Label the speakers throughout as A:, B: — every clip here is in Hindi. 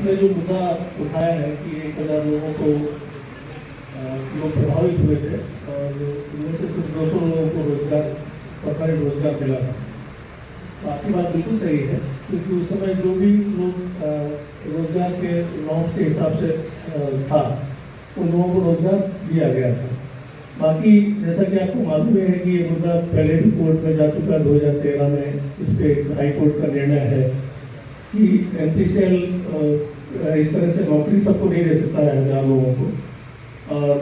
A: आपने जो मुद्दा उठाया है कि 1,000 लोगों को लोग प्रभावित हुए थे और उनमें से सिर्फ 200 लोगों को रोजगार, सरकारी रोजगार मिला था। तो आपकी बात बिल्कुल सही है, क्योंकि उस समय जो भी लोग रोजगार के नॉर्म्स के हिसाब से था, उन लोगों को रोजगार दिया गया था। बाकी जैसा कि आपको मालूम है कि ये मुद्दा पहले भी कोर्ट में जा चुका है। 2013 में इस पर हाई कोर्ट का निर्णय है कि एनपीसीएल इस तरह से नौकरी सबको नहीं दे सकता है 1,000 लोगों को। और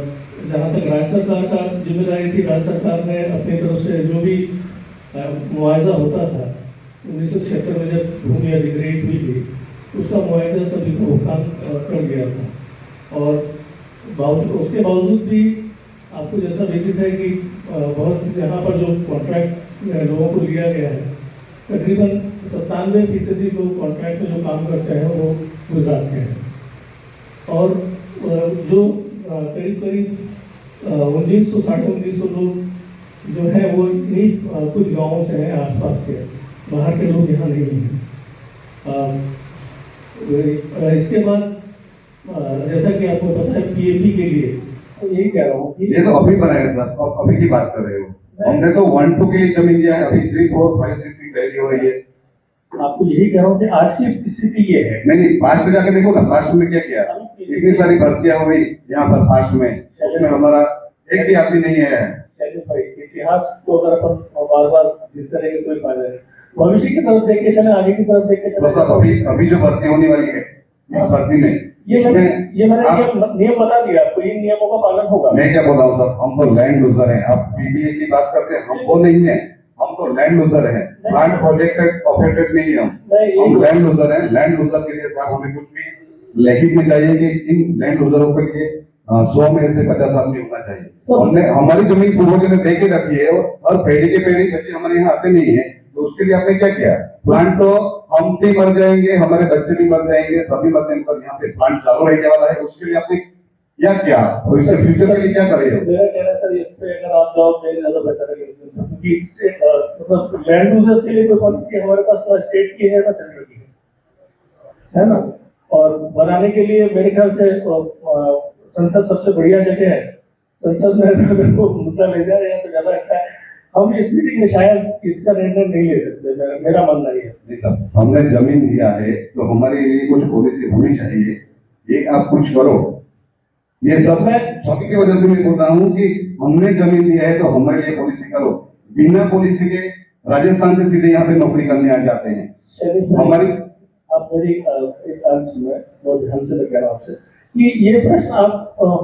A: जहाँ तक राज्य सरकार का जिम्मेदारी थी, राज्य सरकार ने अपनी तरफ से जो भी मुआवजा होता था 1976 में जब भूमि अधिग्रहित हुई थी, उसका मुआवजा सभी को भुगतान कर दिया था। और उसके बावजूद भी आपको जैसा विदित है कि बहुत यहाँ पर जो कॉन्ट्रैक्ट लोगों को लिया गया है, तकरीबन 97% लोग कॉन्ट्रैक्ट में जो काम करते हैं वो गुजरात के हैं। और जो करीब 1900 लोग जो है वो इन्हीं कुछ गाँवों से हैं, आसपास के, बाहर के लोग यहाँ नहीं हैं। इसके बाद जैसा कि आपको पता है पीएपी के लिए तो यही कह रहा हूँ कि
B: ये तो अभी बनाया था, अभी की बात कर रहे हो। हमने तो 1-2 के लिए जमीन दिया है, अभी 3, 4, 5, 6 की वैल्यू हो रही है।
A: आपको यही कह रहा हूँ कि आज की स्थिति ये है।
B: नहीं, पास्ट में जाके देखो ना, पास्ट में क्या किया। इतनी सारी भर्तियां हो गई यहाँ पर पास्ट में, उसमें हमारा एक भी आदमी नहीं है।
A: इतिहास को अगर अपन बार बार जिस तरह के कोई फायदा है, भविष्य की तरफ देख के चले, आगे की तरफ देख के चले।
B: अभी जो भर्ती होने वाली है, इस भर्ती में
A: ये मैंने नियम बता दिया आपको, इन नियमों का पालन होगा।
B: मैं क्या बोल रहा हूँ सर, हम तो लैंड लूजर हैं। आप पीपीए की बात करते हैं, हम वो नहीं है, हम तो लैंड लूजर हैं। प्लांट प्रोजेक्ट ऑफेंडेड नहीं है, हम लैंड लूजर हैं। लैंड लूजर के लिए साहब हमें कुछ भी लिखित में चाहिए कि इन लैंड लूजरों के लिए 100 में से 50 आदमी होना चाहिए। हमने हमारी जमीन पूर्वजों ने दे के रखी है और पेड़ी के पेड़ी बच्चे हमारे यहाँ आते नहीं है, तो उसके लिए आपने क्या किया? प्लांट तो हम भी मर जाएंगे, हमारे बच्चे भी मर जाएंगे, सभी मर जाएंगे, पर यहाँ पे प्लांट चालू रहने वाला है। उसके लिए आपने क्या किया और इससे फ्यूचर के लिए क्या करेंगे?
A: मेरा कहना सर, इस पे अगर आप जवाब देंगे ज्यादा बेहतर है, क्योंकि स्टेट मतलब लैंड यूजर्स के लिए कोई पॉलिसी हमारे पास ना स्टेट की है ना सेंट्रल की है ना। और बनाने के लिए मेरे ख्याल से संसद सबसे बढ़िया जगह है। संसद में अगर वो मुद्दा ले जाए तो ज्यादा अच्छा है। हम इस मीटिंग में शायद इसका निर्णय नहीं ले सकते, मेरा मानना ये है।
B: हमने जमीन दिया है तो हमारे लिए कुछ पॉलिसी होनी चाहिए, ये आप कुछ करो। ये सब मैं सभी की वजह से मैं बोल रहा हूँ कि हमने जमीन दिया है तो हमारे लिए पॉलिसी करो। बिना पॉलिसी के राजस्थान से सीधे यहाँ पे नौकरी करने आ जाते हैं। हमारी
A: आप मेरी एक बात सुने, बहुत ध्यान से लग रहा आपसे कि ये प्रश्न आप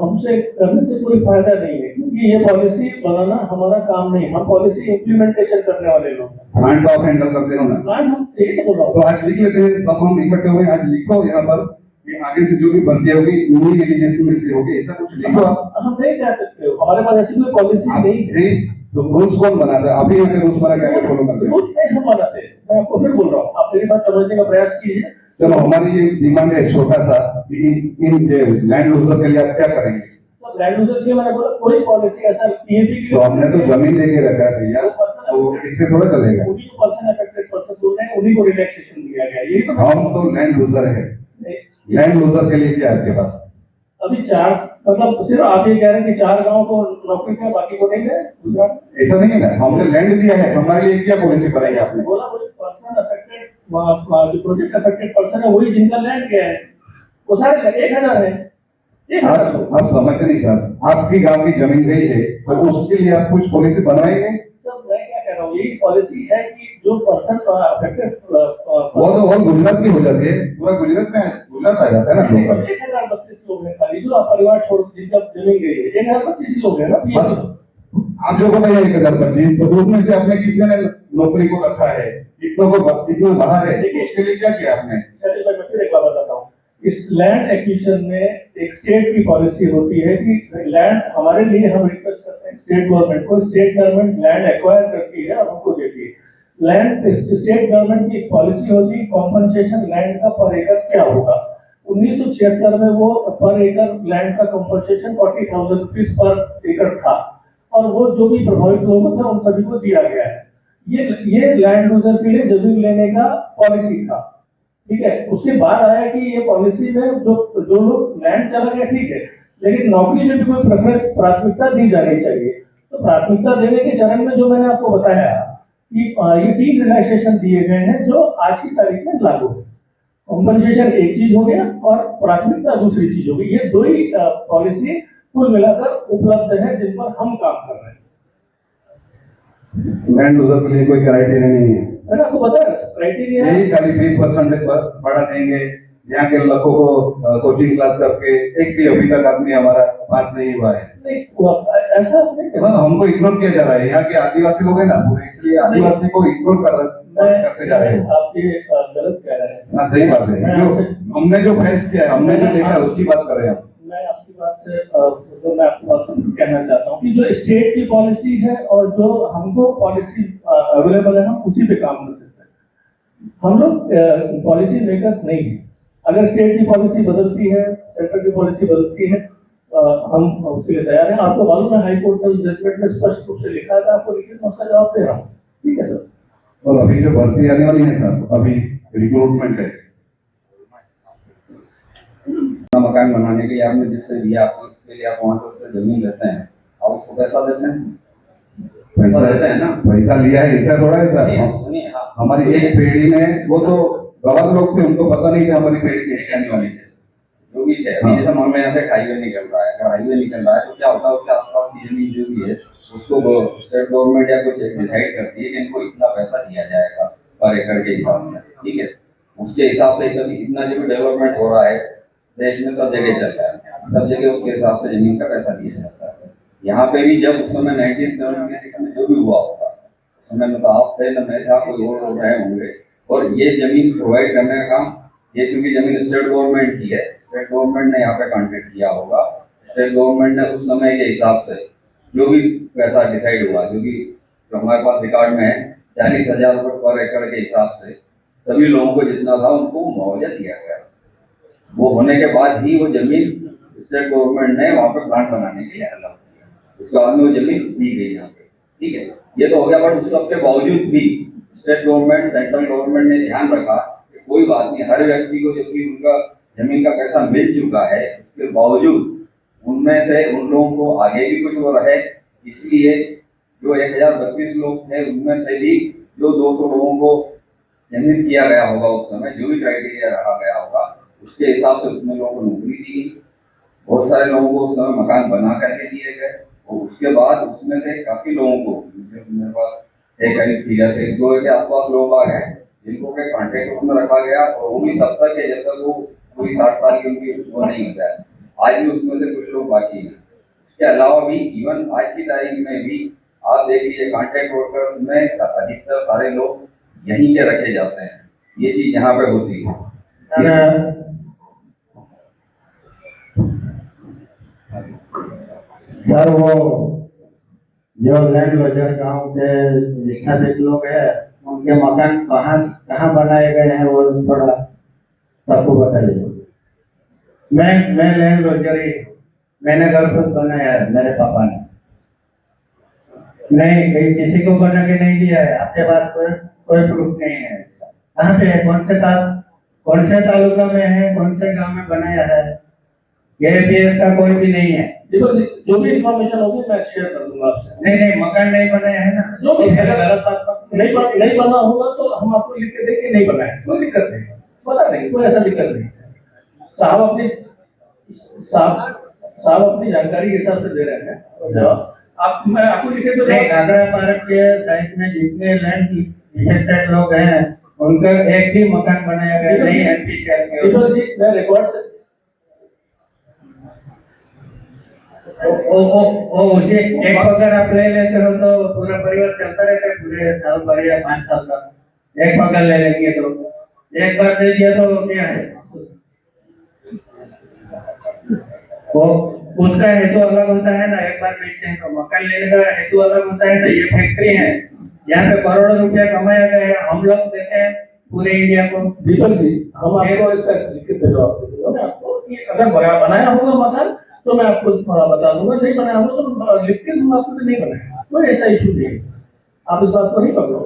A: हमसे करने से कोई फायदा नहीं है, क्योंकि ये पॉलिसी बनाना हमारा काम नहीं, हम पॉलिसी इम्प्लीमेंटेशन करने वाले लोग हैं।
B: प्लांट आप हैंडल करते हो ना,
A: प्लांट हम यही तो बोल रहा हूँ।
B: तो आज लिख लेते हैं, सब हम इकट्ठे हुए, आज लिखो यहाँ पर कि आगे से जो भी भर्ती होगी उन्हीं एलिजिबिलिटी में से होगी, ऐसा कुछ लिखो। हम
A: नहीं कह सकते हो, हमारे पास ऐसी कोई पॉलिसी नहीं है।
B: तो रूल्स कौन बनाता है? अभी यहाँ पे रूल्स बना के फॉलो करते हैं।
A: रूल्स नहीं हम बनाते, मैं आपको फिर बोल रहा हूँ, आप मेरी बात समझने का प्रयास कीजिए।
B: चलो, हमारी ये डिमांड है छोटा सा कि इन लैंड लूजर के लिए आप क्या करेंगे?
A: लैंड लूजर के लिए मैंने बोला कोई पॉलिसी ऐसा पीएपी की,
B: तो हमने तो जमीन लेके रखा है भैया, तो इससे थोड़ा चलेगा।
A: उन्हीं को पर्सन अफेक्टेड पर्सन बोल रहे हैं, उन्हीं को रिलैक्सेशन दिया गया, यही तो।
B: हम तो लैंड लूजर है। लैंड लूजर के लिए क्या है आपके पास?
A: अभी 4 मतलब सिर्फ आप ये कह रहे हैं कि 4 गांव को नौकरी दिया, बाकी को नहीं है।
B: ऐसा नहीं है, हमने लैंड दिया है, हमारे लिए क्या पॉलिसी बनाई आपने?
A: बोला वही पर्सन अफेक्टेड, जो प्रोजेक्ट अफेक्टेड पर्सन है वही जिनका लैंड गया है, वो सारे 1,000 है।
B: आप समझते नहीं सर, आपकी गांव की जमीन गई है तो उसके लिए आप कुछ पॉलिसी बनाएंगे?
A: मैं क्या कह रहा हूँ, यही पॉलिसी है कि जो पर्सन अफेक्टेड
B: वो तो गुजरात की हो जाती है, पूरा गुजरात आ जाता है ना।
A: 1,032 लोग हैं खाली जो परिवार छोड़ जिनका जमीन गई है, 1,032 लोग हैं ना।
B: आप जो बताइए 1,025, तो उसमें से आपने कितने ने नौकरी को रखा है, कितना बाहर है, उसके लिए क्या किया आपने?
A: चलिए मैं फिर एक बार बताता हूँ। इस लैंड एक्विजिशन में एक स्टेट की पॉलिसी होती है कि लैंड हमारे लिए, हम रिक्वेस्ट करते हैं स्टेट गवर्नमेंट को, स्टेट गवर्नमेंट लैंड एक्वायर करती है और हमको देती है लैंड। स्टेट गवर्नमेंट की पॉलिसी होती है कॉम्पनसेशन लैंड का पर एकड़ क्या होगा। 1976 में वो पर एकड़ लैंड का कॉम्पनसेशन 40,000 रुपीज पर एकड़ था, और वो जो भी प्रभावित लोग थे उन सभी को दिया गया है। ये लैंड लूजर के लिए जमीन लेने का पॉलिसी था। ठीक है, उसके बाद आया कि ये पॉलिसी में जो लोग लैंड चला गया ठीक है, लेकिन नौकरी में भी कोई प्रेफरेंस प्राथमिकता दी जानी चाहिए। तो प्राथमिकता देने के चरण में जो मैंने आपको बताया कि ये 3 रिलैक्सेशन दिए गए हैं जो आज की तारीख में लागू है। कॉम्पनसेशन एक चीज हो गया और प्राथमिकता दूसरी चीज हो गई। ये दो ही पॉलिसी कुल मिलाकर उपलब्ध है जिन पर हम काम कर रहे हैं।
B: लैंड यूजर के लिए कोई क्राइटेरिया नहीं है,
A: मैंने आपको बताया क्राइटेरिया
B: यही खाली 20% बढ़ा देंगे। यहाँ के लोगों को कोचिंग क्लास करके एक भी अभी तक आदमी हमारा पास नहीं हुआ है।
A: नहीं, ऐसा नहीं
B: हाँ, हमको इग्नोर किया जा रहा है। यहाँ के आदिवासी लोग हैं ना, वो इसलिए आदिवासी को इग्नोर करते जा रहे हैं।
A: आप ये गलत कह रहे हैं।
B: हाँ, सही बात है। जो हमने जो फेस किया है, हमने जो देखा है, उसकी बात कर रहे हैं हम।
A: मैं आपकी बात से तो मैं आपको बात कहना चाहता हूँ कि जो स्टेट की पॉलिसी है और जो हमको पॉलिसी अवेलेबल है हम उसी पे काम कर सकते हैं। हम लोग पॉलिसी मेकर्स नहीं हैं। अगर स्टेट की पॉलिसी बदलती है, सेंटर की पॉलिसी बदलती है, हम उसके लिए तैयार हैं। आपको मालूम है हाई कोर्ट का जजमेंट में स्पष्ट रूप से लिखा है, आपको लिखित में उसका जवाब दे रहा हूँ। ठीक है सर।
B: और अभी जो भर्ती आने वाली है सर, अभी रिक्रूटमेंट है।
C: मकान बनाने के लिए आपने जिससे दिया, आपको इसके लिए आप वहाँ से जमीन लेते हैं, आप उसको पैसा देते हैं? पैसा देते हैं ना?
B: पैसा लिया है ऐसा थोड़ा है सर।
C: सुनिए, हाँ,
B: हमारी एक पीढ़ी ने, वो तो गवार लोग थे, उनको पता नहीं था हमारी पीढ़ी कैसे आने वाली है।
C: जो भी है, जैसे मान लो यहाँ से हाईवे निकल रहा है, अगर हाईवे निकल रहा है तो क्या होता है, उसके आसपास की जमीन जो भी है उसको स्टेट गवर्नमेंट या कुछ डिसाइड करती है कि इनको इतना पैसा दिया जाएगा पर एकड़ के हिसाब से। ठीक है, उसके हिसाब से इतना जो भी डेवलपमेंट हो रहा है देश में, सब जगह चल रहा है, सब जगह उसके हिसाब से जमीन का पैसा दिया जाता है। यहाँ पे भी जब उस समय 1976 में जो भी हुआ होगा, उस समय में तो आप थे न मैं था, कोई और लोग रहे होंगे, और ये जमीन प्रोवाइड करने का काम, ये क्योंकि जमीन स्टेट गवर्नमेंट की है, स्टेट गवर्नमेंट ने यहाँ पे कॉन्ट्रैक्ट किया होगा। स्टेट गवर्नमेंट ने उस समय के हिसाब से जो भी पैसा डिसाइड हुआ, जो भी हमारे पास रिकॉर्ड में है, 40,000 रुपये पर एकड़ के हिसाब से सभी लोगों को जितना था उनको मुआवजा दिया गया। वो होने के बाद ही वो जमीन स्टेट गवर्नमेंट ने वहाँ पे प्लांट बनाने के लिए अलाउ किया, उसके बाद में वो जमीन दी गई यहाँ पे। ठीक है, ये तो हो गया। बट उस सब के बावजूद भी स्टेट गवर्नमेंट, सेंट्रल गवर्नमेंट ने ध्यान रखा कि कोई बात नहीं, हर व्यक्ति को जबकि उनका जमीन का पैसा मिल चुका है, उसके बावजूद उनमें से उन लोगों को आगे भी कुछ वो रहे, इसलिए जो 1032 लोग थे उनमें से भी जो 200 लोगों को जमीन किया गया होगा उस समय, जो भी क्राइटेरिया रखा गया होगा उसके हिसाब से उसमें लोगों को नौकरी दी गई। बहुत सारे लोगों को उस समय मकान बना करके दिए गए, और उसके बाद उसमें से काफी लोगों को, मेरे पास एक फिगर 100 के आसपास लोग आ गए जिनको के कॉन्ट्रैक्ट में रखा गया, और वो भी तब तक है जब तक वो पूरी 60 साल की उनकी वो नहीं हो जाए। आज भी उसमें से कुछ लोग बाकी हैं। इसके अलावा भी इवन आज की तारीख में भी आप देख लीजिए, कॉन्ट्रैक्ट वर्कर्स में अधिकतर सारे लोग यहीं के रखे जाते हैं। ये चीज यहाँ पे होती है।
D: सर, वो जो लैंड लोजर गांव के विस्थापित लोग हैं, उनके मकान कहाँ बनाए गए हैं, वो थोड़ा सबको बताइए। मैं लैंड लोजर ही, मैंने घर खुद बनाया है, मेरे पापा ने नहीं, किसी को बना के नहीं दिया है। आपके पास कोई प्रूफ नहीं है? कहाँ पे है? कौन से तालुका में है, कौन से गांव में बनाया है? APS का कोई भी नहीं है।
A: जो भी इंफॉर्मेशन होगी मैं शेयर कर दूंगा आपसे।
D: नहीं, मकान नहीं बनाया है ना,
A: जो भी
D: गलत बात
A: नहीं बना होगा तो हम आपको लिख के देंगे, नहीं बनाए कोई दिक्कत नहीं, बता देंगे, कोई ऐसा दिक्कत नहीं। साहब अपनी जानकारी के हिसाब से दे रहे हैं। मैं आपको लिख के
D: नहीं, नागरा पार्क के साइड में जितने लैंड रिलेटेड लोग हैं उनका एक भी मकान बनाया गया नहीं है।
A: मैं रिकॉर्ड से
D: उसी एक अगर आप ले लेते हो तो पूरा परिवार चलता रहता है, पूरे साल भर या 5 साल तक एक पकड़ ले लेंगे तो एक बार दे दिया तो क्या है, वो उसका हेतु अलग होता है ना। एक बार बेचते हैं तो मकान लेने का हेतु अलग होता है। तो ये फैक्ट्री है, यहाँ पे करोड़ों रुपया कमाया गया है, हम लोग देते हैं पूरे इंडिया को।
A: दीपक जी, हम आपको इसका लिखित जवाब दे दूंगा। मैं आपको अगर बनाया होगा मकान तो मैं आपको बता दूंगा, नहीं बनाया होगा तो लिख के दूंगा आपको नहीं बनाया, कोई ऐसा इशू नहीं है। आप इस बात को नहीं पकड़ो।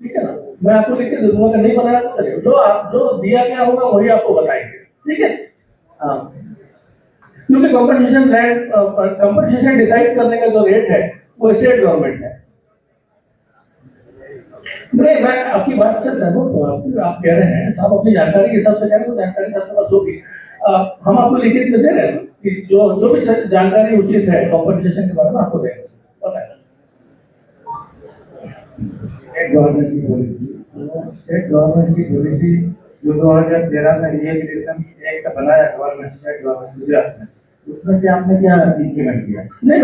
A: ठीक है ना, मैं आपको लिख के दे दूंगा, नहीं बनाया तो चलेगा, जो दिया गया होगा वही आपको बताएंगे, ठीक है। हाँ, क्योंकि कंपनसेशन डिसाइड करने का जो रेट है वो स्टेट गवर्नमेंट है। नहीं, मैं आपकी बात से सहमत हूँ, आप कह रहे हैं, साहब अपनी जानकारी के हिसाब से कह रहे हैं, जानकारी सबके पास होगी। हम आपको लिखित में दे रहे हैं कि जो भी जानकारी उचित है कंपनसेशन के बारे में आपको देंगे, पता है।
D: स्टेट गवर्नमेंट की पॉलिसी जो 2013 में रिएगुलेशन एक्ट बनाया गवर्नमेंट स्टेट गवर्नमेंट गुजरात में, उसमें से आपने क्या इंप्लीमेंट किया?
A: नहीं,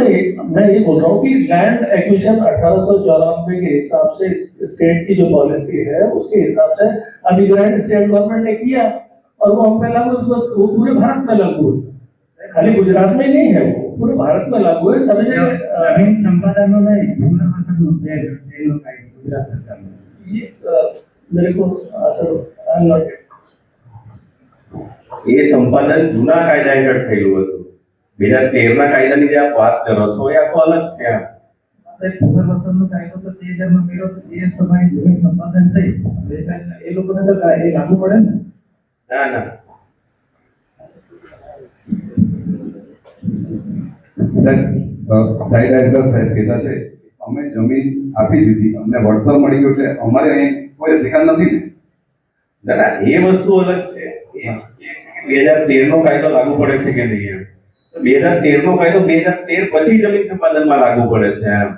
A: मैं ये बोल रहा हूँ कि लैंड एक्विजिशन 1894 के हिसाब से स्टेट की जो पॉलिसी है उसके हिसाब से अधिग्रहण स्टेट गवर्नमेंट ने किया और वो हम पे लागू, वो पूरे भारत में लागू है, खाली गुजरात में ही नहीं है, वो पूरे भारत में लागू है, सभी जगह।
D: जमीन संपादन में गुजरात सरकार में
A: ये मेरे को
E: એ સંપાદન જૂના કાયદા હેઠળ થયેલું હતું 2013 કાયદાની જે આપ વાત કરો છો એ આખો અલગ છે આમ.
D: પુનર્વસનનો કાયદો તો 2000 માં કર્યો તો એ સમયે જમીન સંપાદન થઈ એ લોકોને તો એ લાગુ પડે ને?
E: ના ના
B: સાહેબ ડાયરેક્ટર સાહેબ કહેતા છે અમે જમીન આપી દીધી, અમને વળતર મળી ગયું એટલે અમારે અહીં કોઈ અધિકાર નથી ને.
E: ના ના એ વસ્તુ અલગ છે. 2013 નો કાયદો લાગુ પડે છે કે નહીં એમ. 2013 નો કાયદો 2013 પછી જમીન સંપાદનમાં લાગુ પડે છે એમ.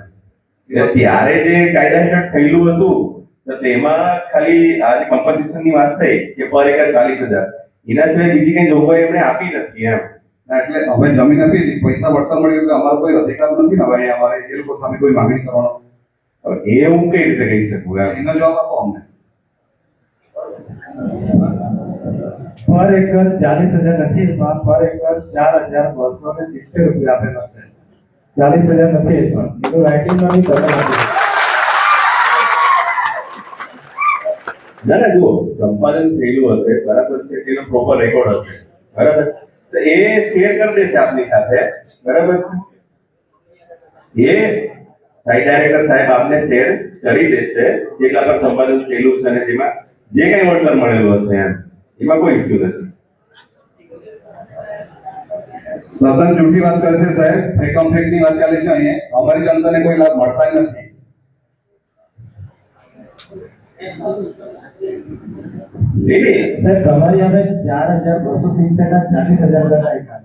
E: એટલે ત્યારે જે કાયદા હેઠળ થયેલું હતું તો તેમાં ખાલી આ જે કમ્પન્સેશનની વાત થઈ કે પર એકર 40,000 એના સિવાય બીજી કઈ જોગવાઈ એમણે આપી નથી એમ.
B: ના, એટલે અમે જમીન આપી દીધી, પૈસા વળતર મળ્યું એટલે અમારો કોઈ અધિકાર નથી ને હવે અમારે એ લોકો સામે કોઈ માંગણી કરવાનો.
E: હવે એ હું કઈ રીતે કહી શકું એમ.
B: એનો જવાબ આપો અમને.
D: પર એકર 40,000 નથી, પર એકર 4,270 રૂપિયા આપેલા છે. 40,000 નથી, પણ એનું રાઇટિંગમાં બી ખબર નથી.
E: ના ના જુઓ સંપાદન થયેલું હશે બરાબર છે, તેનો પ્રોપર રેકોર્ડ હશે બરાબર, તો એ શેર કરી દેશે આપની સાથે બરાબર છે. એ સાઇટ ડાયરેક્ટર સાહેબ આપને શેર કરી દેશે જેટલા પર સંપાદન થયેલું છે અને જેમાં જે કઈ વળતર મળેલું હશે એમ, એમાં કોઈ ઇસ્યુ નથી.
B: સતત જૂઠી વાત કરે છે સાહેબ, ફેકમ ફેકની વાત ચાલે છે અહીંયા, અમારી જનતાને કોઈ લાભ મળતા જ નથી.
D: સાહેબ, તમારી અમે 4,270 ના 40,000 રૂપિયા આપ્યા.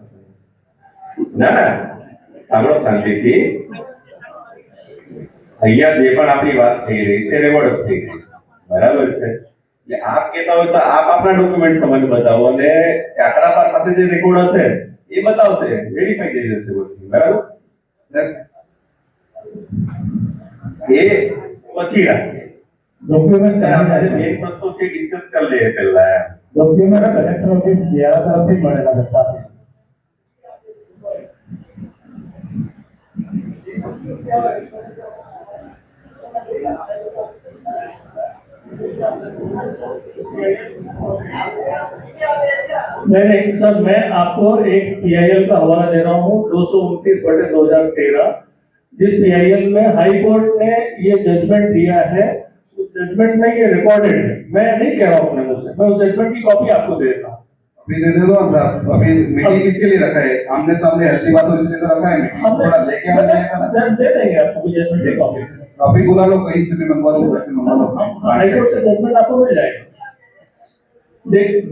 E: ના ના સાંભળો શાંતિથી, અહીંયા જે પણ આપણી વાત થઈ રહી છે રેકોર્ડ જ થઈ રહી છે બરાબર છે. એટલે આપ કહેતા હોય તો આપ આપણા ડોક્યુમેન્ટ તમને બતાવો અને આંકડા પાસે જે રેકોર્ડ હશે એ બતાવશે, વેરીફાઈ થઈ જશે પછી બરાબર. એ પછી રાખીએ
D: ડોક્યુમેન્ટ
E: આપણે મેઇન વસ્તુ છે ડિસ્કસ કરી લઈએ પહેલા એમ.
D: ડોક્યુમેન્ટ કલેક્ટર ઓફિસ જેરા તરફથી મળેલા હતા.
A: नहीं सर, मैं आपको एक PIL का हवाला दे रहा हूँ 229/2013, जिस PIL में हाई कोर्ट ने ये जजमेंट दिया है, उस जजमेंट में ये रिकॉर्डेड है। मैं नहीं कह रहा हूँ अपने मुंह से, मैं उस जजमेंट की कॉपी आपको दे देता हूँ।
B: अभी दे दो साहब, अभी मीटिंग किसके लिए रखा है? आमने सामने हेल्थी बातों इसलिए तो रखा है, मीटिंग थोड़ा लेके आना चाहिए था ना।
A: सर दे देंगे आपको जजमेंट की कॉपी,
B: अभी बुला लो, कहीं से भी मंगवा लो, मंगवा लो।
A: हाई कोर्ट से जजमेंट आपको मिल जाएगा।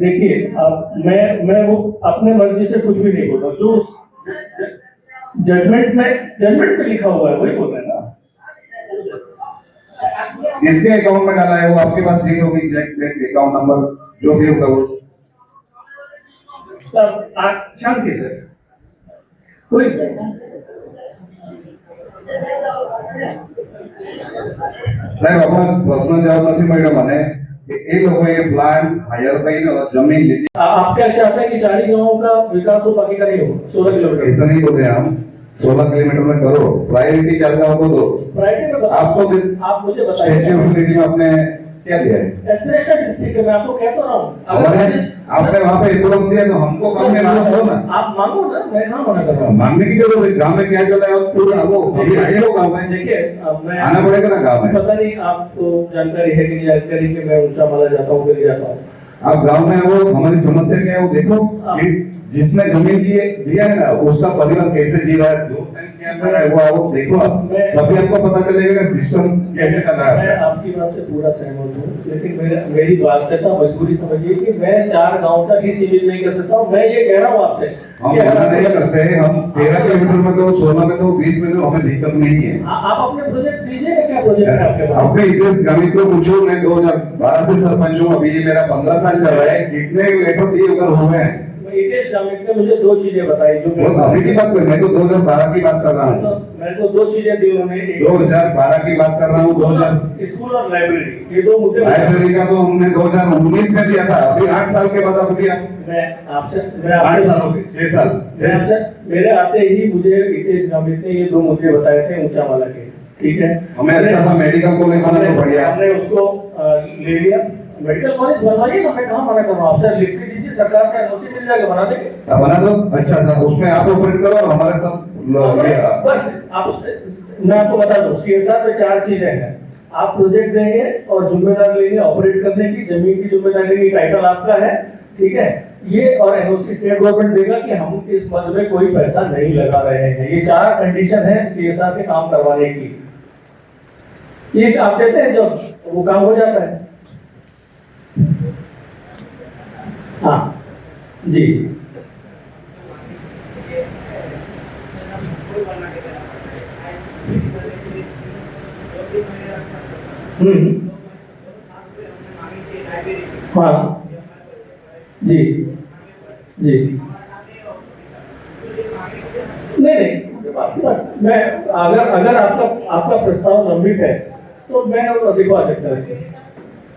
A: देखिए आप, मैं वो अपने मर्जी से कुछ भी नहीं बोल रहा, जो जजमेंट में लिखा हुआ है वही बोल रहे हैं ना।
B: जिसके अकाउंट में डाला है वो आपके पास रीड होगी, एग्जैक्ट अकाउंट नंबर जो भी होगा वो।
A: सर आप शांति से, कोई
B: સાહેબ આપણો પ્રશ્ન જવાબ નથી મળ્યો મને કે એ લોકોએ પ્લાન હાયર કરીને જમીન લીધી।
A: आप क्या चाहते हैं कि 40 गांवों का विकास हो, बाकी का नहीं हो? 16 किलोमीटर
B: ऐसा नहीं बोल रहे हम, 16 किलोमीटर में करो, प्रायोरिटी चलता हो तो दो।
A: प्रायोरिटी में
B: आपको
A: आप मुझे बताइए।
B: स्टेच्यू ऑफ यूनिटी में अपने क्या दिया है?
A: एस्पिरेशनल डिस्ट्रिक्ट है, मैं आपको कहता रहा हूँ।
B: हमारे आपने वहाँ पे इकोनॉमी दिया तो हमको कम में दो ना।
A: आप मांगो ना, मैं कहाँ मना कर रहा हूँ।
B: मांगने की जरूरत है, गाँव में क्या चल रहा है पूरा वो अभी आए लोग गाँव में,
A: देखिए अब मैं
B: आना पड़ेगा ना गाँव में।
A: पता नहीं आपको जानकारी है कि नहीं जानकारी कि मैं ऊंचा माला जाता हूँ फिर जाता हूँ।
B: आप गांव में वो हमारी समस्या क्या है वो देखो कि जिसने जमीन दिया है ना उसका परिवार कैसे जी रहा है, जो क्या कर रहा है वो आप देखो, तभी आपको पता चलेगा कि सिस्टम कैसे चल रहा
A: मैं
B: है।
A: आपकी बात से पूरा सहमत हूँ, लेकिन मेरी बाध्यता मजबूरी समझिए कि मैं 4 गांव तक ही सीमित नहीं कर सकता हूँ। मैं ये कह रहा हूँ आपसे
B: हम
A: कि
B: मना नहीं करते हैं, हम 13 किलोमीटर में तो 16 में तो 20 में तो हमें दिक्कत नहीं है।
A: आप अपने प्रोजेक्ट दीजिए, क्या प्रोजेक्ट है आपके पास?
B: अपने इतिहास ग्रामीण को पूछो, मैं 2012 से सरपंच हूँ, अभी ये मेरा 15 साल चल रहा है, कितने लेटर दिए उधर हुए हैं।
A: हितेश गामित ने मुझे 2 चीजें बताई जो
B: वो अभी की बात कर, मैं तो 2012 की बात कर रहा हूँ।
A: मैं तो 2 चीजें दी उन्होंने,
B: 2012 की बात कर रहा हूँ। 2000
A: स्कूल और लाइब्रेरी, ये 2 मुद्दे
B: लाइब्रेरी का तो हमने 2019 में दिया था, अभी 8 साल के बाद अब दिया।
A: मैं
B: 8
A: आपसे
B: साल हो गए, 6 साल।
A: मैं आपसे मेरे आते ही मुझे हितेश गामित ने ये 2 मुद्दे बताए थे ऊंचा वाला के, ठीक है।
B: हमें अच्छा सा मेडिकल कॉलेज बना तो बढ़िया।
A: हमने उसको ले लिया, मेडिकल कॉलेज बनवाइए ना, मैं कहाँ मना कर रहा हूँ आपसे, लिख के दीजिए, सरकार का एनओसी मिल जाएगा, बना देंगे।
B: बना दो, अच्छा था, उसमें आप ऑपरेट करो और हमारे साथ
A: बस आप, मैं आपको बता दूं सीएसआर में 4 चीजें हैं। आप प्रोजेक्ट देंगे और जिम्मेदारी लेंगे ऑपरेट करने की, जमीन की जिम्मेदारी लेंगे, टाइटल आपका है, ठीक है। ये और एनओसी स्टेट गवर्नमेंट देगा कि हम इस पद में कोई पैसा नहीं लगा रहे हैं। ये 4 कंडीशन है सीएसआर के काम करवाने की। ये आप देते हैं जब वो काम हो जाता है। हाँ जी, हाँ जी जी, नहीं मैं अगर आपका प्रस्ताव लंबित है तो मैं दिखवा सकता हूँ,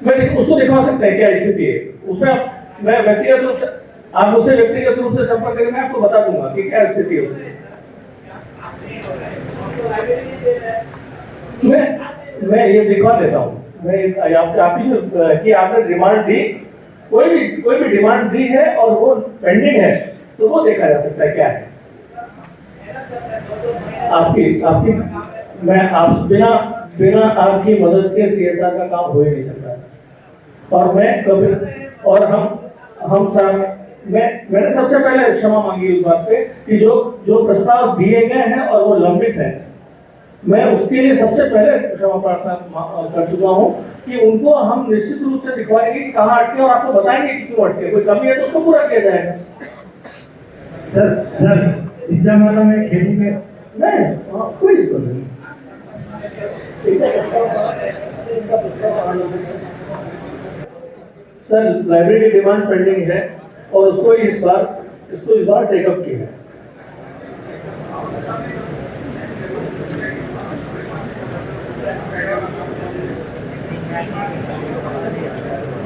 A: मैं उसको दिखवा सकता है क्या स्थिति है उसमें। मैं व्यक्तिगत रूप से, आप मुझसे व्यक्तिगत रूप से संपर्क करें, मैं आपको बता दूंगा कि क्या स्थिति है उसमें। मैं ये दिखवा देता हूँ। मैं आपने डिमांड दी, कोई भी डिमांड दी है और वो पेंडिंग है तो वो देखा जा सकता है क्या है। आपकी मैं आप बिना आपकी मदद के सीएसआर का काम हो ही नहीं सकता। और मैं कभी और हम सर मैंने सबसे पहले क्षमा मांगी उस बात पे कि जो प्रस्ताव दिए गए हैं और वो लंबित है, मैं उसके लिए सबसे पहले क्षमा प्रार्थना कर चुका हूँ कि उनको हम निश्चित रूप से दिखवाएंगे कि कहाँ अटके और आपको बताएंगे कि क्यों अटके। कोई कमी है तो उसको पूरा किया जाएगा। सर इस जमाने में खेती में नहीं कोई दिक्कत नहीं। सर लाइब्रेरी डिमांड पेंडिंग है और उसको इस बार टेकअप किया है।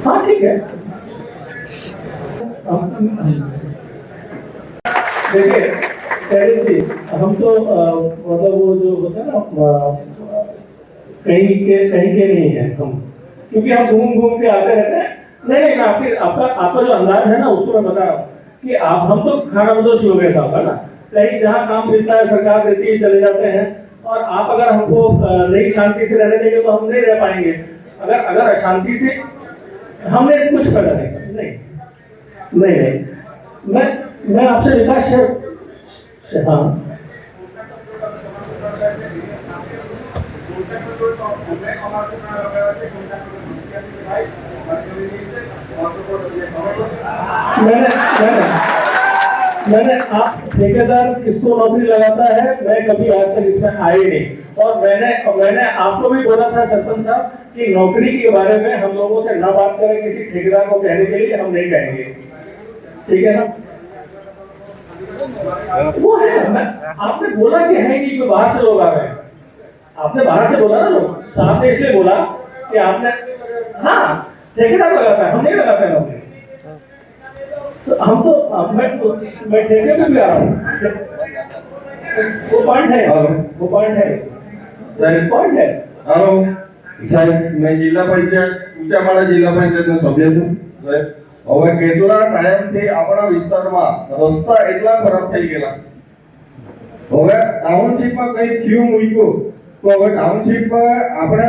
A: हाँ ठीक है, देखिए हम तो मतलब वो जो होता है ना कहीं के नहीं है हम, क्योंकि हम घूम के आते रहते हैं। नहीं मैं आपका जो अंदाज है ना उसको मैं बता रहा हूँ कि हम तो खाना बदोश लोग हैं साहब, है ना, कहीं जहाँ काम मिलता है सरकार देती है चले जाते हैं, और आप अगर हमको नहीं शांति से रहने देंगे तो हम नहीं रह पाएंगे। अगर अशांति से हमने कुछ पैदा नहीं, मैं आपसे विकास हाँ मैंने आप ठेकेदार किसको नौकरी लगाता है, मैं कभी आज तक इसमें आए नहीं। और मैंने आपको भी बोला था सरपंच साहब कि नौकरी के बारे में हम लोगों से ना बात करें, किसी ठेकेदार को कहने के लिए हम नहीं कहेंगे, ठीक है ना। वो है आपने बोला कि है कि कोई बाहर से लोग आ रहे हैं, आपने बाहर से बोला ना, लोग साहब ने इसलिए बोला कि आपने हाँ ठेकेदार लगाता है, हम नहीं लगाते हैं नौकरी। तो हम तो मैं ठेके पे भी आ रहा हूँ, वो पॉइंट है।
F: हेलो सर, मैं जिला पंचायत ઊંચામાળા જિલ્લા પંચાયતનો સભ્ય છું. હવે કેટલા ટાઈમથી આપણા વિસ્તારમાં રસ્તા એટલા ખરાબ થઈ ગયેલા. હવે ટાઉનશીપમાં કઈ થયું મૂક્યું તો હવે ટાઉનશીપમાં આપણે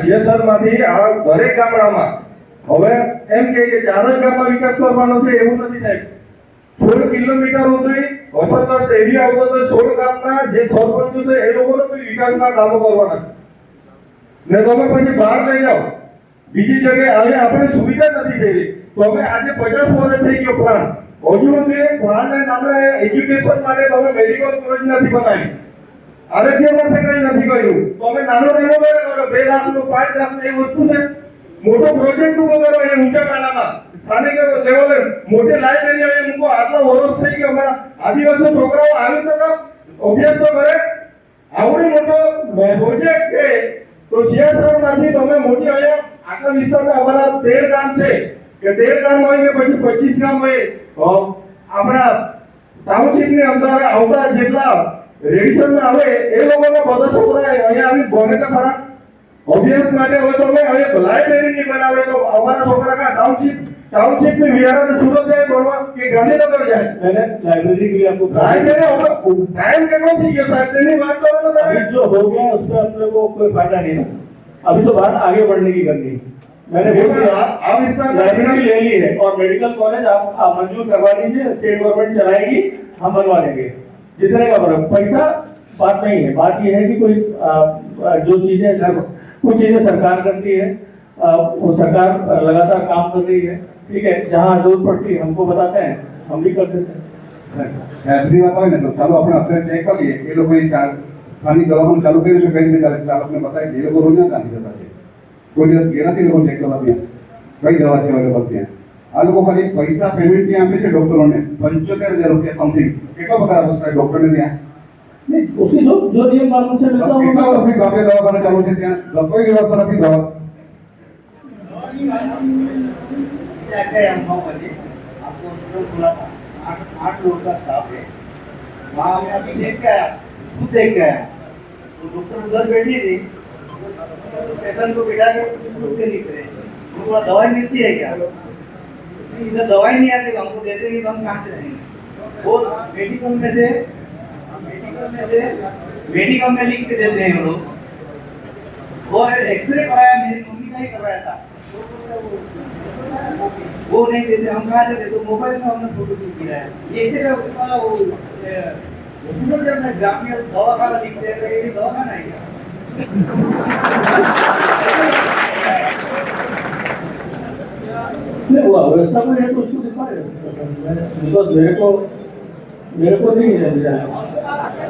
F: જીએસઆરમાંથી આ દરેક ગામડામાં હવે એમ કે 4 જ ગામમાં વિકાસ કરવાનો છે એવું નથી સાહેબ. 16 કિલોમીટર સુધી અસરગ્રસ્ત એરિયા આવતો તો 16 ગામના જે સરપંચો છે એ લોકોને કોઈ વિકાસના કામો કરવાના ને તમે પછી બહાર લઈ જાઓ બીજી જગ્યાએ. હવે આપણે સુવિધા નથી થઈ રહી તો હવે આજે 50 વર્ષ થઈ ગયો પ્લાન હજુ સુધી પ્લાનને નામે એજ્યુકેશન માટે તમે મેડિકલ કોલેજ નથી બનાવી, આરોગ્ય માટે કઈ નથી કર્યું. તો અમે નાનો કરો 2 લાખનું 5 લાખનું એ વસ્તુ છે. મોટો પ્રોજેક્ટ ઉભો કરો એ ઊંચા માળામાં સ્થાનિક લેવલે મોટી લાઇબ્રેરી આવે મૂકો. આટલા વર્ષ થઈ ગયા અમારા આદિવાસી છોકરાઓ આવી તો અભ્યાસ તો કરે. આવડી મોટો પ્રોજેક્ટ છે તો સીએસઆરમાંથી તમે મોટી અહીંયા આટલા વિસ્તારમાં અમારા 13 ગામ છે કે 13 ગામ હોય કે પછી 25 ગામ હોય આપણા ટાઉનશીપની અંદર આવતા જેટલા રેડિશનમાં આવે એ લોકોના બધા છોકરા અહીંયા આવી ભણે તો ખરા અભ્યાસ માટે. હવે તો અમે હવે લાઇબ્રેરી નહીં બનાવે તો અમારા છોકરા કા टाउनशिप में विहारा में सूरत जाए बढ़वा कि गांधीनगर जाए.
A: मैंने लाइब्रेरी के लिए आपको
F: लाइब्रेरी टाइम कितना चाहिए साहब तेरी बात करो ना.
A: अभी जो हो गया उसमें अपने को कोई फायदा नहीं ना. अभी तो बात आगे बढ़ने की करनी है. मैंने
F: आप इसका
A: लाइब्रेरी ले ली है और मेडिकल कॉलेज आप मंजूर करवा दीजिए. स्टेट गवर्नमेंट चलाएगी, हम बनवा देंगे. जितने का फर्क पैसा बात नहीं है. बात यह है कि कोई जो चीजें कुछ चीजें सरकार करती है वो सरकार लगातार काम कर रही है. ठीक है, जहाँ जरूरत पड़ती है हमको बताते हैं, हम भी कर देते हैं.
B: એસી વાત હોય ને તો ચાલો આપણે અત્યારે ચેક કરીએ એ લોકો સ્થાનિક દવાખાનું ચાલુ કર્યું છે કઈ રીતે ચાલે છે આપણે બતાવી દઈએ. એ લોકો રોજ નથી જતા છે, કોઈ દિવસ ગયા નથી લોકો ચેક કરવા ત્યાં કઈ દવા છે અવેલેબલ ત્યાં. આ લોકો ખાલી પૈસા પેમેન્ટ ત્યાં આપે છે ડોક્ટરોને 75,000 રૂપિયા સમથિંગ. કેટલો પગાર આપે છે ડોક્ટરને ત્યાં?
A: नहीं उसकी जो नियम कानून से मिलता
B: કેટલા
A: होगा.
B: વર્ષથી ગામે દવાખાના ચાલુ છે ત્યાં કોઈ વ્યવસ્થા નથી દવા.
G: आठ लोग का स्टाफ है वहाँ मैं अभी देख के आया, खुद देख के आया. तो डॉक्टर उधर बैठी थी तो पेशेंट को बिठा के उसके लिख रहे उनको दवाई मिलती है क्या? इधर दवाई नहीं आती हमको देते नहीं तो हम कहाँ से देंगे. वो मेडिकल में लिख के देते हैं वो लोग. और एक्सरे कराया मेरी मम्मी का ही करवाया था वो नहीं देते. हम कहा देते तो मोबाइल में हमने फोटो क्लिक किया है. ये ऐसे वाला वो जब मैं ग्रामीण दवाखाना लिख दे रहे ये दवाखाना है क्या?
A: नहीं हुआ व्यवस्था में है तो उसको दिखा रहे. मेरे को नहीं है.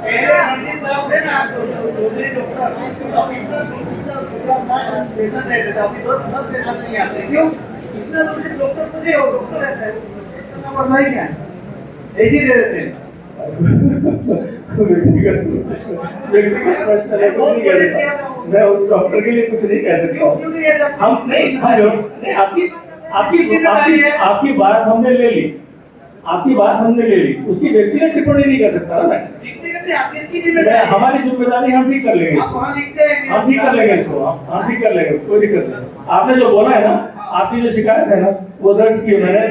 G: पहले रणजीत साहब थे ना दूसरे डॉक्टर अब इतना पेशेंट रहते थे अभी 10 पेशेंट नहीं आते. क्यों? इतना दूसरे डॉक्टर तो नहीं हो डॉक्टर रहता है नंबर नहीं क्या ऐसे ही रहते हैं.
A: व्यक्तिगत प्रश्न है, कुछ नहीं कह सकता मैं उस डॉक्टर के लिए. कुछ नहीं कह सकता हूँ. हम नहीं आपकी बात हमने ले ली. आपकी बात हमने ले ली, उसकी व्यक्तिगत टिप्पणी नहीं कर सकता ना मैं. हमारी जिम्मेदारी हम ठीक कर लेंगे. हम ठीक कर लेंगे इसको. हम ठीक कर लेंगे, कोई दिक्कत नहीं. आपने जो बोला है ना, आपकी जो शिकायत है ना वो दर्ज की मैंने.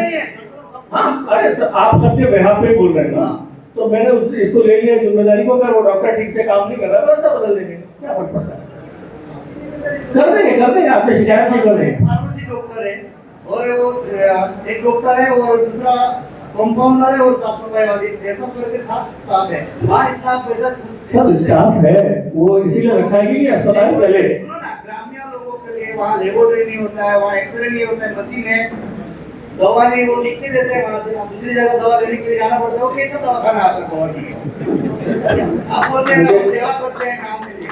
A: हाँ अरे आप सबके बेहाफ पे बोल रहे हैं ना, तो मैंने इसको ले लिया जिम्मेदारी को. अगर वो डॉक्टर ठीक से काम नहीं कर रहा रास्ता बदल देंगे. क्या फर्क पड़ता है? कर देंगे आपने शिकायत नहीं कर देंगे.
G: डॉक्टर है और वो एक डॉक्टर है और दूसरा कंपाउंडर है और साफसफाई ऐसा करके स्टाफ है. वहाँ इतना पैसा
A: सब स्टाफ है वो इसीलिए रखा है कि अस्पताल चले.
G: ग्रामीण लोगों के लिए वहाँ लेबोरेटरी नहीं होता है, वहाँ एक्सरे नहीं होता है, मशीन है, दवा नहीं वो लिख के देते हैं. वहाँ से दूसरी जगह दवा लेने के लिए जाना पड़ता है. वो कैसा दवाखाना आपको कवर नहीं है? आप बोलते हैं सेवा करते हैं काम के लिए.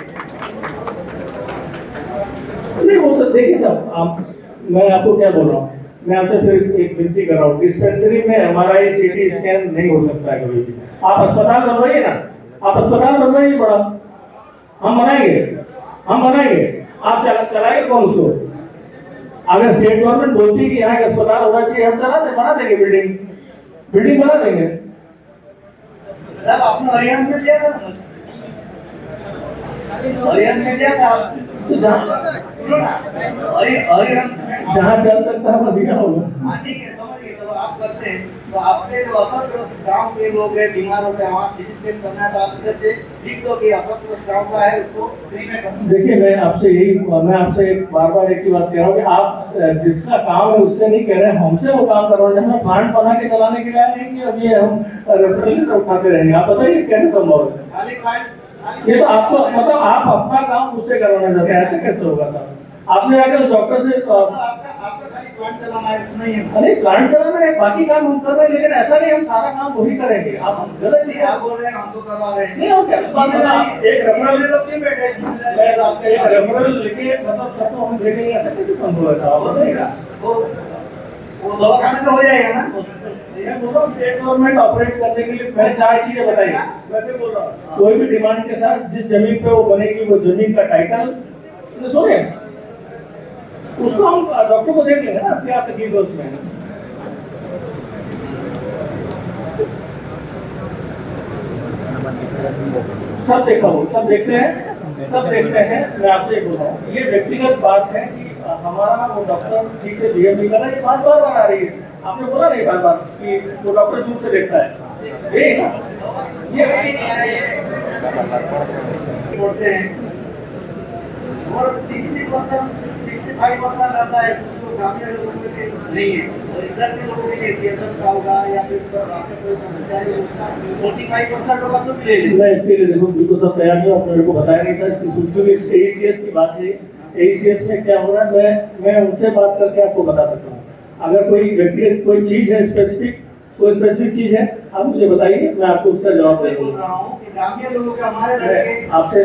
A: नहीं वो तो देखिए साहब, मैं आपको क्या बोल रहा हूँ. मैं आपसे फिर एक विनती कर रहा हूँ. डिस्पेंसरी में हमारा ये सीटी स्कैन नहीं हो सकता है कभी भी. आप अस्पताल बनवाइए ना, आप अस्पताल बनवाइए बड़ा. हम बनाएंगे. आप चलाएंगे कौन उसको? अगर स्टेट गवर्नमेंट बोलती है कि यहाँ एक अस्पताल होना चाहिए, हम बना देंगे. बिल्डिंग बना देंगे.
G: आपने हरियाणा में दिया था हरियाणा में दिया था
A: तो जहाँ चल सकता है वहाँ दिखा होगा।
G: हाँ, ठीक है, समझिए, चलो आप करते हैं, तो आपके जो असरग्रस्त गांव के लोग हैं, बीमार होते हैं, वहाँ विजिट करना है, तो आप इधर से लिख दो कि असरग्रस्त गांव का है, उसको फ्री में करना है।
A: देखिए मैं आपसे बार बार एक ही बात कह रहा हूँ कि आप जिसका काम है उससे नहीं कह रहे हैं, हमसे वो काम करवा रहे हैं। हमें प्लांट बना के चलाने के लिए आए हैं कि अब ये हम रेफरल उठाते रहेंगे? आप बताइए कैसे संभव है?
G: खाली फाइल
A: ये तो आपको मतलब आप अपना काम मुझसे करवाना चाहते हैं, ऐसे कैसे होगा सर? आपने जाकर उस डॉक्टर से
G: आपका खाली प्लांट चलाना है, उतना ही है।
A: अरे प्लांट चलाना है, बाकी काम हम कर रहे हैं, लेकिन ऐसा नहीं हम सारा काम वही करेंगे। आप गलत नहीं
G: आप बोल रहे हैं हम तो करवा रहे हैं।
A: नहीं हो क्या? एक रेफरल लिखे मतलब सब तो हम देखेंगे, ऐसा कैसे संभव है? आप बताइएगा।
G: वो दवाखाने में हो जाएगा ना?
A: स्टेट गवर्नमेंट ऑपरेट करने के लिए मैं 4 चीजें बताइए। मैं फिर बोल रहा हूँ, कोई भी डिमांड के साथ जिस जमीन पे वो बनेगी वो जमीन का टाइटल सुने, उसको हम डॉक्टर को देख लेंगे ना, क्या तकलीफ है उसमें। सब देखा हो, सब देखते हैं। मैं आपसे ये बोल रहा हूँ, ये व्यक्तिगत बात है कि हमारा वो डॉक्टर ठीक से बिहेव नहीं कर रहा है, ये बात बार बार आ रही है। आपने बोला नहीं बार बार कि वो डॉक्टर दूर से देखता है, ये ना
G: बोलते हैं और 65% रहता है, जो ग्रामीण लोगों के लिए नहीं है, और इधर के लोगों के लिए केंद्र का होगा या फिर कोई समस्या है, उसका 45% होगा तो ले लें।
A: मैं इसके लिए देखो बिल्कुल सब तैयार नहीं हूँ, आपने मेरे को बताया नहीं था इसकी सूची। ACS की बात है, ACS में क्या हो रहा है मैं उनसे बात करके आपको बता सकता हूँ। अगर कोई व्यक्ति कोई चीज है स्पेसिफिक, कोई स्पेसिफिक चीज है, आप मुझे बताइए, मैं आपको उसका जवाब दे
G: बोल
A: दूंगा।
G: रहा हूँ कि ग्रामीण लोगों के हमारे लड़के
A: आपसे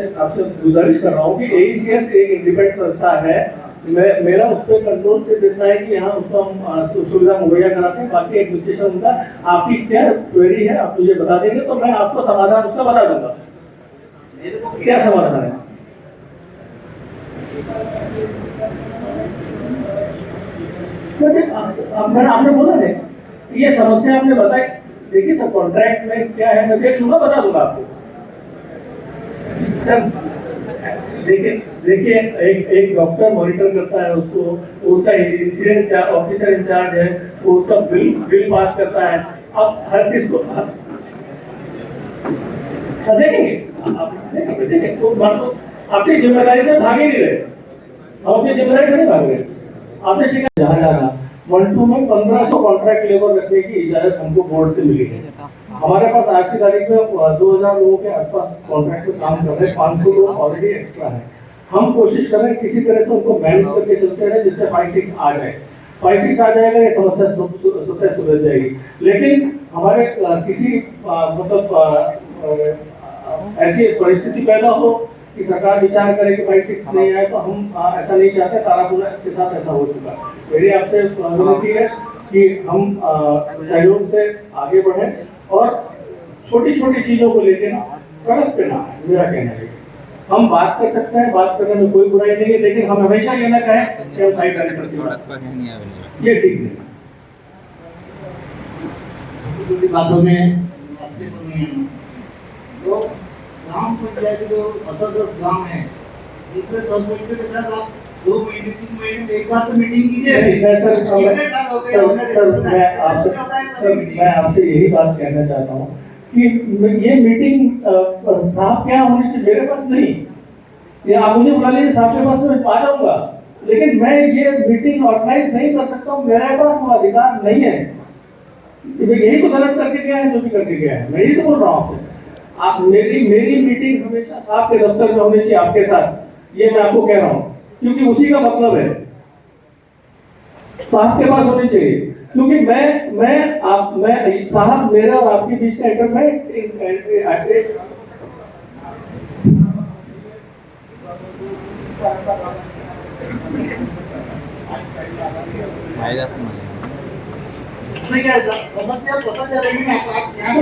A: गुजारिश कर रहा हूँ कि ACS एक इंडिपेंडेंट संस्था है। मेरा उस पर कंट्रोल सिर्फ इतना है कि यहाँ उसको हम सुविधा मुहैया कराते हैं, बाकी एडमिनिस्ट्रेशन उनका। आपकी क्या क्वेरी है आप मुझे बता देंगे तो मैं आपको समाधान उसका बता दूंगा। क्या समाधान है? आपने बोला है ये समस्या आपने बताई। देखिए सर कॉन्ट्रैक्ट में क्या है, मैं देख लूंगा, बता दूंगा आपको। देखिए एक डॉक्टर मॉनिटर करता है उसको, उसका इंसिडेंट ऑफिसर इंचार्ज है, वो उसका बिल पास करता है। अब हर चीज को देखेंगे तो अपनी जिम्मेदारी से भागे नहीं रहे, हम अपनी जिम्मेदारी से नहीं भाग रहे। आपने शिकायत जहाँ जाना 1-2 में 1500 कॉन्ट्रैक्ट लेबर रखने की इजाजत हमको बोर्ड से मिली है। हमारे पास आज की तारीख में 2000 लोगों के आसपास कॉन्ट्रैक्ट में काम कर रहे हैं, 500 लोग ऑलरेडी एक्स्ट्रा है। हम कोशिश कर रहे हैं किसी तरह से उनको मैनेज करके चलते रहे जिससे 5-6 आ जाए। 5-6 आ जाएगा, ये समस्या स्वतः सुधर जाएगी। लेकिन हमारे किसी ऐसी परिस्थिति पैदा हो कि सरकार विचार करे कि 5-6 नहीं आए, तो हम ऐसा नहीं चाहते। तारापुरा के साथ ऐसा हो चुका। मेरी आपसे विनती है कि हम सहयोग से आगे बढ़े और छोटी छोटी चीजों को लेकर ना सड़क पे ना आए, मेरा कहना है। हम बात कर सकते हैं, बात करने में कोई बुराई नहीं है, लेकिन हम हमेशा ये ना कहें कि हम साइड करने पर, ये ठीक नहीं।
G: बातों में तो ग्राम पंचायत जो असरग्रस्त गाँव है, इसमें सब मिलकर के साथ आप 2 महीने 3 महीने एक बार तो मीटिंग कीजिए।
A: मैं आपसे यही बात कहना चाहता हूँ कि ये मीटिंग साहब क्या होनी चाहिए, मेरे पास नहीं। ये आप मुझे बुला लीजिए, साहब के पास मैं आ जाऊंगा, लेकिन मैं ये मीटिंग ऑर्गेनाइज नहीं कर सकता हूँ, मेरे पास वो अधिकार नहीं है। यही तो गलत करके गया है, जो भी करके गया है, मैं यही तो बोल रहा हूँ आपसे। आप मेरी मीटिंग हमेशा आपके दफ्तर में होनी चाहिए आपके साथ, ये मैं आपको कह रहा हूँ, क्योंकि उसी का मतलब है साहब के पास होनी चाहिए। क्योंकि मैं साहब मेरा और आपके बीच का इंटरमेंट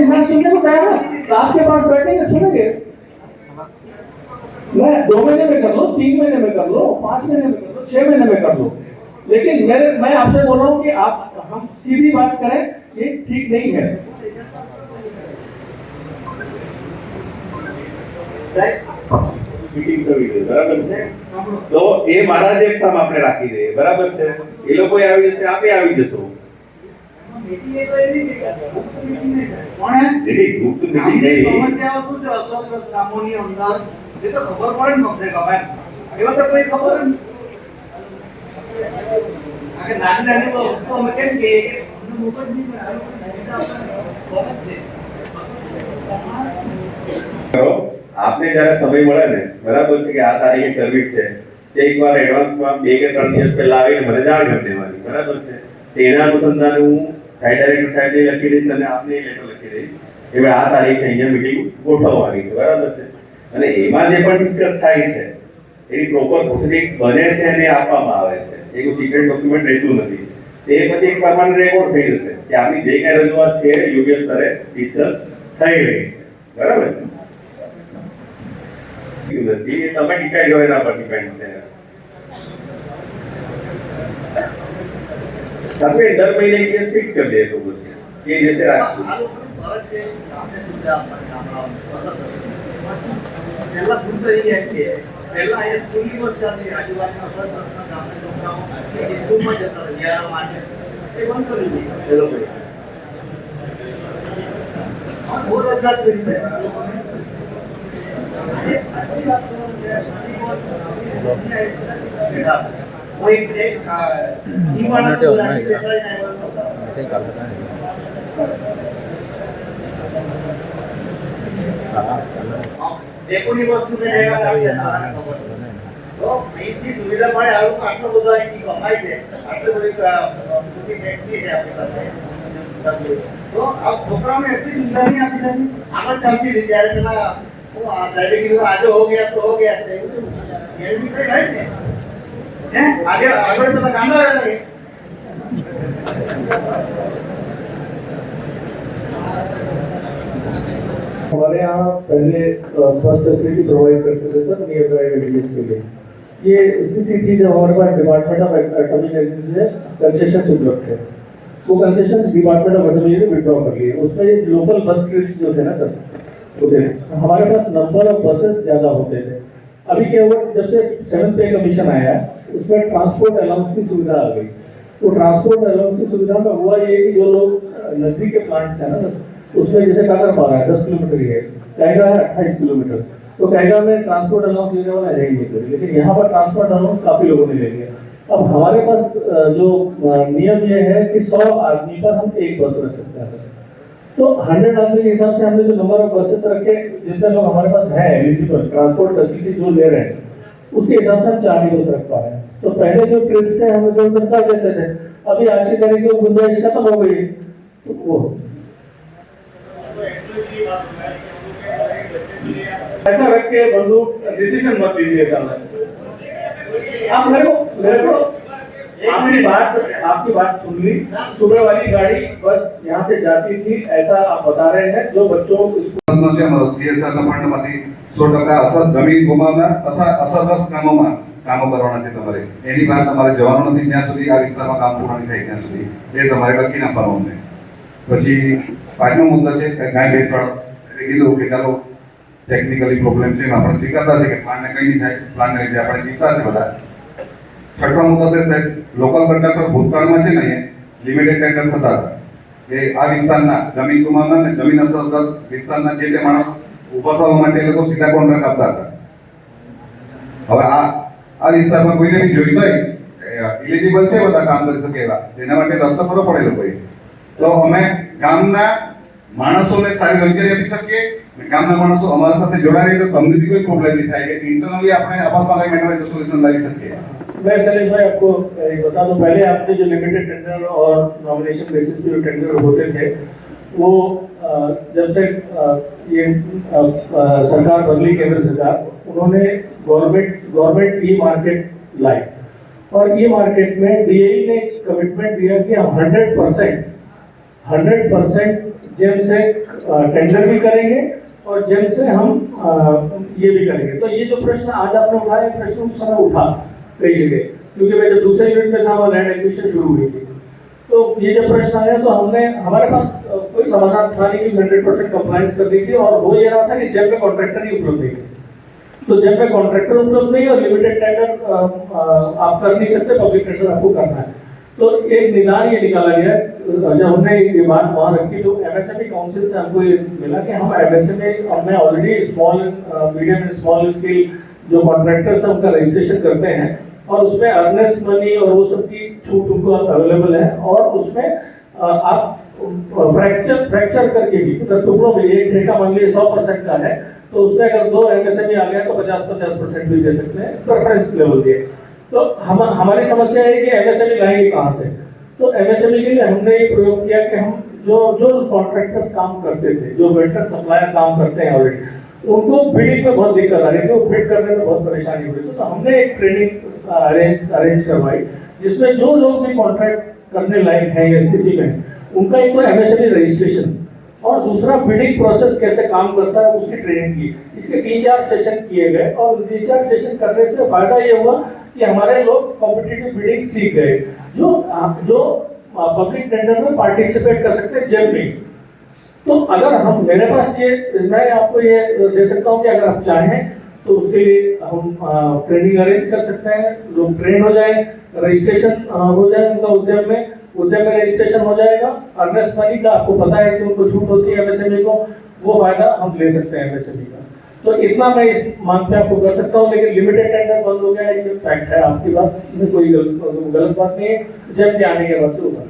A: मैं सुनने को तैयार हूँ, साहब के पास बैठेंगे सुनेंगे। मैं 2 महीने में कर लो, 3 महीने में कर लो, 5 महीने में कर लो, 6 महीने में कर लो, लेकिन मैं आपसे बोल रहा हूँ कि हम सीधी बात करें, ये ठीक नहीं है।
E: मीटिंग करवी बराबर है। તો એ મારા અધ્યક્ષતામાં આપણે રાખી દઈએ, બરાબર છે? એ લોકો આવી જશે, આપે આવી જશો.
G: मीटिंग है तो ये नहीं दिखा मीटिंग नहीं है कौन है
E: જેની ગુપ્ત મીટિંગ
G: हमने
E: નહીં,
G: समस्या શું છે અસર કામોની અંદર એ તો ખબર પડે ને અમને ગમે એવા તો કોઈ ખબર નહીં આગે નાની નાની વસ્તુ અમે કેમ કે અમને મોકલ નહીં
E: કરો. આપને જ્યારે સમય મળે ને, બરાબર છે, કે આ તારીખે કરવી છે, તે એકવાર એડવાન્સમાં 2 કે 3 દિવસ પહેલા આવીને મને જાણ કરી દેવાની, બરાબર છે? તેના અનુસંધાને હું સાઇટ ડાયરેક્ટર સાહેબને લખી દઈશ અને આપને લેટર લખી દઈશ કે ભાઈ આ તારીખે અહીંયા મીટિંગ ગોઠવવાની છે, બરાબર છે? અને એમાં જે પણ ડિસ્કસ થાય છે એની પ્રોપર પ્રોસિડિંગ્સ બને છે અને આપવામાં આવે છે, એ કોઈ સિક્રેટ ડોક્યુમેન્ટ રહેતું નથી. તે પછી એક પરમાનન્ટ રેકોર્ડ થઈ જશે કે આપની જે કાંઈ રજૂઆત છે યોગ્ય સ્તરે ડિસ્કસ થઈ રહી છે, બરાબર છે? નથી એ તમે ડિસાઇડ કરો, એના પર ડિપેન્ડ છે. તમે દર મહિને એક દિવસ ફિક્સ કરી દે તો પછી એ રીતે રાખવું.
G: પહેલા પૂછો એ છે પહેલા એ સ્કૂલની બસ ચાલતી આજુબાજુના બસ બસના ગામના છોકરાઓ એ સ્કૂલમાં જતા રહ્યા માટે એ બંધ કરી દીધું એ લોકોએ. બહુ રોજગાર કરી છે कोई ब्रेक देखो नहीं वस्तु में रहेगा तो इतनी सुविधा पड़े आलू का आटलो બધો અહીં કમાઈ છે આટલી બધી મોટી ફેક્ટરી છે આપણી પાસે તો આ છોકરાઓને એટલી સુવિધા નહીં આપી દીધી આગળ ચાલતી રહી જ્યારે પેલા ड्राइविंग आज हो गया तो हो गया ये भी कहीं है हैं आगे आगे तो काम कर रहे
A: हमारे यहाँ पहले बस फैसिलिटी प्रोवाइड करते थे सर नियर बाय विलेज के लिए। ये स्थिति थी जब हमारे पास डिपार्टमेंट ऑफ एटॉमिक एनर्जी से कंसेशन उपलब्ध है, वो concession department of atomic energy withdraw कर लिए। उसमें ये लोकल बस ट्रिप्स जो थे ना सर होते हमारे पास नंबर ऑफ बसेस ज्यादा होते थे। अभी क्या हुआ जब से 7th पे कमीशन आया उसमें ट्रांसपोर्ट अलाउंस की सुविधा आ गई। तो ट्रांसपोर्ट अलाउंस की सुविधा में हुआ ये कि जो लोग नजदीक के प्लांट्स है ना उसमें जैसे काकरपारा है 10 किलोमीटर ही है, कैगा है 28 किलोमीटर, तो कैगा में ट्रांसपोर्ट अलाउंस लेने वाला है ही नहीं, लेकिन यहाँ पर ट्रांसपोर्ट अलाउंस काफी लोगों ने ले लिया। अब हमारे पास जो नियम ये है कि 100 आदमी पर हम एक बस रख सकते हैं। तो 100 आदमी के हिसाब से हमने जो नंबर ऑफ बसेस रखे जितने लोग हमारे पास है एलिजिबल ट्रांसपोर्ट फैसिलिटी जो ले रहे हैं उसके हिसाब से हम 4 ही बस रख पा रहे हैं। तो पहले जो ट्रिप्स थे हमें जो कर देते थे, अभी आज की तारीख में गुंजाइश खत्म हो गई। तो वो ऐसा रख के बंधु डिसीजन मत लीजिए करना। आप मेरे को आपकी बात सुन ली। सुबह वाली गाड़ी बस यहाँ से जाती थी ऐसा आप बता रहे हैं जो बच्चों
B: CSR ફંડમાંથી 100% અસર જમીન ગુમાવનાર તથા અસરગ્રસ્ત કામોમાં કામો કરવાના છે તમારે। એની વાત તમારે જવાનું નથી જ્યાં સુધી આ વિસ્તારમાં કામ પૂર્ણ નહીં થાય ત્યાં સુધી એ તમારે લખી નાખવાનું છે। પછી પાંચમો મુદ્દો છે કે ગાય બેસવાળો એટલે કીધું કે ચાલો ટેકનિકલી પ્રોબ્લેમ છે આપણે સ્વીકારતા છે કે પ્લાનને કંઈ નહીં થાય, પ્લાનને લીધે આપણે જીતતા છે બધા। છઠ્ઠો મુદ્દો છે સાહેબ લોકલ કંડક્ટર ભૂતકાળમાં છે ને લિમિટેડ ટેન્ડર થતા હતા કે આ વિસ્તારના જમીન ગુમાવનાર ને જમીન અસરગ્રસ્ત વિસ્તારના જે તે માણસ ઉભા થવા માટે એ લોકો સીધા કોન્ટ્રાક્ટ આપતા હતા। હવે આ વિસ્તારમાં કોઈને બી જોઈ હોય ઇલિજિબલ છે બધા કામ કરી શકે એવા એના માટે રસ્તો ખરો પડે લોકોએ। તો અમે ગામના માણસોને સારી રોજગારી આપી શકીએ, ગામના માણસો અમારા સાથે જોડાય તો તમને બી કોઈ પ્રોબ્લેમ નહીં થાય કે ઇન્ટરનલી આપણે આપસમાં કઈ મેટર સોલ્યુશન લાવી શકીએ।
A: मैं शैलेश भाई आपको एक बता दूं, पहले आपने जो लिमिटेड टेंडर और नॉमिनेशन बेसिस पे जो टेंडर होते थे वो जब से ये सरकार बदली केंद्र सरकार उन्होंने गवर्नमेंट ई मार्केट लाई और ई मार्केट में डीएई ने कमिटमेंट दिया कि हम 100% जेम से टेंडर भी करेंगे और जेम से हम ये भी करेंगे। तो ये जो प्रश्न आज आपने उठाया प्रश्न उस समय उठा कई जगह, क्योंकि मैं जब दूसरे यूनिट में था वो लैंड एक्विजिशन शुरू हुई थी। तो ये जब प्रश्न आया तो हमने हमारे पास कोई समाधान था नहीं कि 100% कंप्लायंस कर दी थी और वो ये रहा था कि जेम में कॉन्ट्रैक्टर ही उपलब्ध नहीं। तो जब में कॉन्ट्रैक्टर उपलब्ध नहीं और लिमिटेड टेंडर आप कर नहीं सकते, पब्लिक टेंडर आपको करना है। तो एक निदान ये निकाला गया जब हमने ये बात वहाँ रखी, तो एमएसएमई काउंसिल से हमको ये मिला कि हम एमएसएमई में already small medium and small scale जो कॉन्ट्रैक्टर्स हैं उनका रजिस्ट्रेशन करते हैं और उसमें अर्नेस्ट मनी और वो सब की छूट उनको अवेलेबल है, और उसमें आप फ्रैक्चर करके भी टुकड़ों में एक ठेका मान लीजिए 100% का है, तो उसमें अगर 2 एमएसएमई आ गया तो 50% भी दे सकते हैं प्रेफरेंस लेवल के। तो हमारी समस्या है कि एमएसएमई लाएंगे कहाँ से। तो एमएसएमई के लिए हमने ये प्रयोग किया कि हम जो कॉन्ट्रैक्टर्स काम करते थे, जो वेंडर सप्लायर काम करते हैं ऑलरेडी, उनको बिडिंग में बहुत दिक्कत आ रही थी, वो बिड करने में बहुत परेशानी हुई। तो हमने एक ट्रेनिंग अरेंज करवाई जिसमें जो लोग भी कॉन्ट्रैक्ट करने लायक हैं या स्थिति में, उनका एक तो एमएसएमई रजिस्ट्रेशन और दूसरा बिडिंग प्रोसेस कैसे काम करता है उसकी ट्रेनिंग की। इसके 3-4 सेशन किए गए और 3-4 सेशन करने से फायदा ये हुआ कि हमारे लोग कॉम्पिटिटिव बिडिंग सीख गए, जो पब्लिक टेंडर में पार्टिसिपेट कर सकते हैं जब भी। तो अगर हम मेरे पास ये मैं आपको ये दे सकता हूँ कि अगर आप चाहें तो उसके लिए हम ट्रेनिंग अरेंज कर सकते हैं, लोग ट्रेन हो जाए, रजिस्ट्रेशन हो जाए उनका उद्यम में रजिस्ट्रेशन हो जाएगा। अर्नेस्ट मनी का आपको पता है कि उनको छूट होती है एमएसएमई को, वो फायदा हम ले सकते हैं एमएसएमई का। तो इतना मैं इस मांग पे आपको कर सकता हूँ, लेकिन लिमिटेड टेंडर बंद हो गया ये फैक्ट है, आपकी बात में कोई गलत बात नहीं है, जब के आने के बाद से होगा।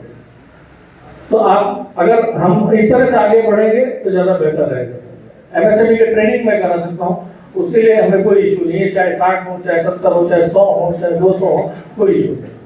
A: तो आप अगर हम इस तरह से आगे बढ़ेंगे तो ज्यादा बेहतर रहेगा। एमएसएमई की ट्रेनिंग मैं करा सकता हूँ, उसके लिए हमें कोई इशू नहीं है, चाहे 60 हो, चाहे 70 हो, चाहे 100 हो, चाहे 200 हो, कोई इशू नहीं।